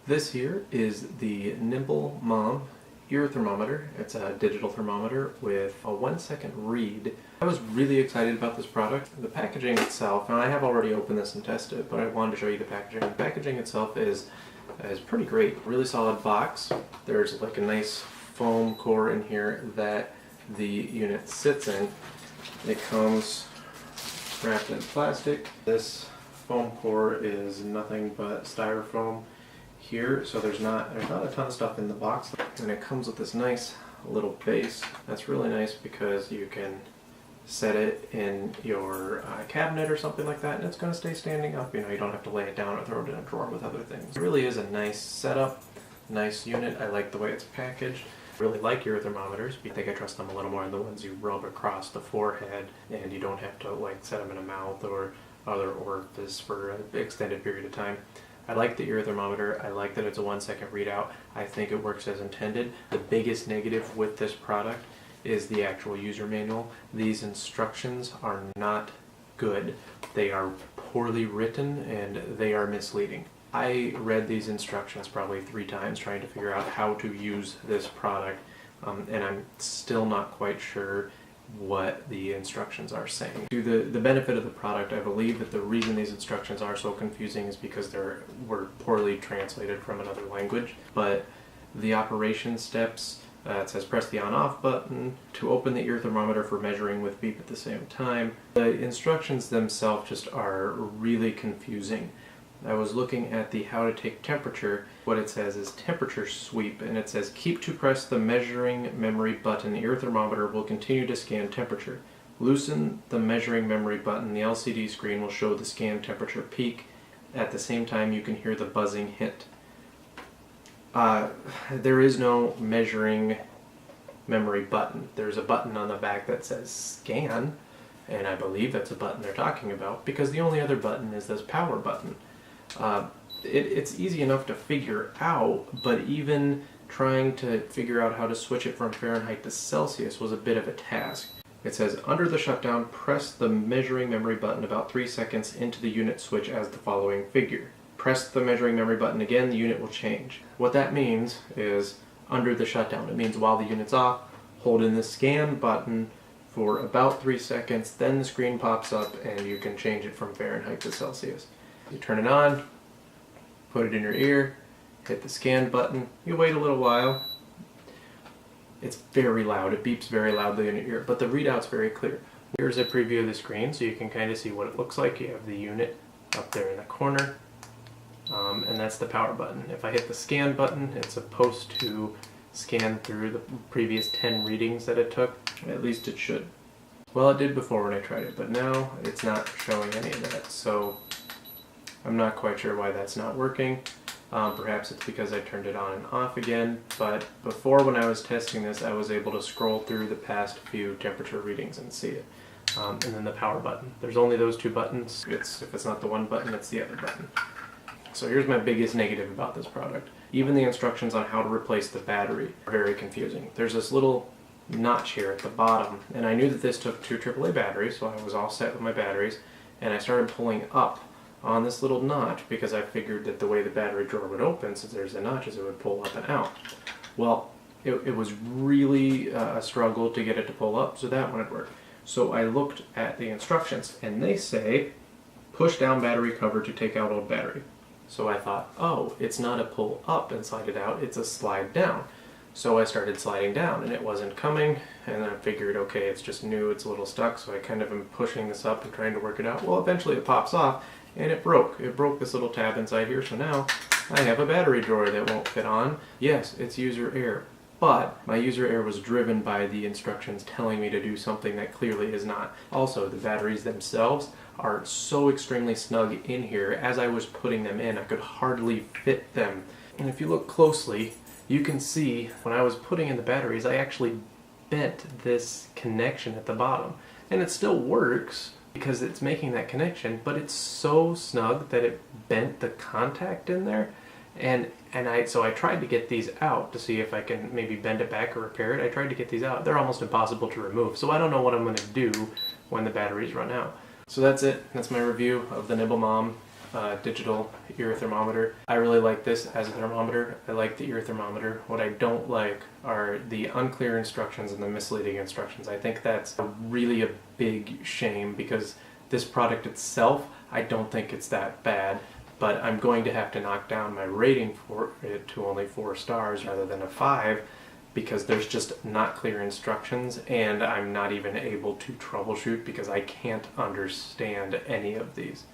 This here is the Nibble Mom ear thermometer. It's a digital thermometer with a 1-second read. I was really excited about this product. The packaging itself, and I have already opened this and tested it, but I wanted to show you the packaging. The packaging itself is pretty great. Really solid box. There's like a nice foam core in here that the unit sits in. It comes wrapped in plastic. This foam core is nothing but styrofoam here, so there's not a ton of stuff in the box, and it comes with this nice little base. That's really nice because you can set it in your cabinet or something like that, and it's going to stay standing up. You know, you don't have to lay it down or throw it in a drawer with other things. It really is a nice setup, nice unit. I like the way it's packaged. Really like ear thermometers. I think I trust them a little more than the ones you rub across the forehead, and you don't have to like set them in a mouth or other orifice for an extended period of time. I like the ear thermometer. I like that it's a 1-second readout. I think it works as intended. The biggest negative with this product is the actual user manual. These instructions are not good. They are poorly written and they are misleading. I read these instructions probably 3 times trying to figure out how to use this product, and I'm still not quite sure what the instructions are saying. To the benefit of the product, I believe that the reason these instructions are so confusing is because they were poorly translated from another language. But the operation steps, it says press the on-off button to open the ear thermometer for measuring with beep at the same time. The instructions themselves just are really confusing. I was looking at the how to take temperature. What it says is temperature sweep, and it says keep to press the measuring memory button. Ear thermometer will continue to scan temperature. Loosen the measuring memory button. The LCD screen will show the scan temperature peak. At the same time, you can hear the buzzing hint. There is no measuring memory button. There's a button on the back that says scan, and I believe that's a button they're talking about because the only other button is this power button. It's easy enough to figure out, but even trying to figure out how to switch it from Fahrenheit to Celsius was a bit of a task. It says, under the shutdown, press the measuring memory button about 3 seconds into the unit switch as the following figure. Press the measuring memory button again, the unit will change. What that means is under the shutdown. It means while the unit's off, hold in the scan button for about 3 seconds, then the screen pops up and you can change it from Fahrenheit to Celsius. You turn it on, put it in your ear, hit the scan button, you wait a little while. It's very loud, it beeps very loudly in your ear, but the readout's very clear. Here's a preview of the screen so you can kind of see what it looks like. You have the unit up there in the corner, and that's the power button. If I hit the scan button, it's supposed to scan through the previous 10 readings that it took. At least it should. Well, it did before when I tried it, but now it's not showing any of that, so I'm not quite sure why that's not working. Perhaps it's because I turned it on and off again, but before when I was testing this, I was able to scroll through the past few temperature readings and see it. And then the power button. There's only those 2 buttons. If it's not the one button, it's the other button. So here's my biggest negative about this product. Even the instructions on how to replace the battery are very confusing. There's this little notch here at the bottom, and I knew that this took 2 AAA batteries, so I was all set with my batteries, and I started pulling up on this little notch because I figured that the way the battery drawer would open, since there's a notch, is it would pull up and out. Well, it was really a struggle to get it to pull up, so that wouldn't work. So I looked at the instructions, and they say push down battery cover to take out old battery. So I thought, oh, it's not a pull up and slide it out, it's a slide down. So I started sliding down and it wasn't coming, and then I figured, okay, it's just new, it's a little stuck, so I kind of am pushing this up and trying to work it out. Well, eventually it pops off, and it broke. It broke this little tab inside here, so now I have a battery drawer that won't fit on. Yes, it's user error, but my user error was driven by the instructions telling me to do something that clearly is not. Also, the batteries themselves are so extremely snug in here. As I was putting them in, I could hardly fit them. And if you look closely, you can see when I was putting in the batteries, I actually bent this connection at the bottom. And it still works because it's making that connection, but it's so snug that it bent the contact in there. So I tried to get these out to see if I can maybe bend it back or repair it. I tried to get these out. They're almost impossible to remove, so I don't know what I'm going to do when the batteries run out. So that's it. That's my review of the Nibble Mom digital ear thermometer. I really like this as a thermometer. I like the ear thermometer. What I don't like are the unclear instructions and the misleading instructions. I think that's really a big shame because this product itself, I don't think it's that bad, but I'm going to have to knock down my rating for it to only 4 stars rather than a 5 because there's just not clear instructions and I'm not even able to troubleshoot because I can't understand any of these.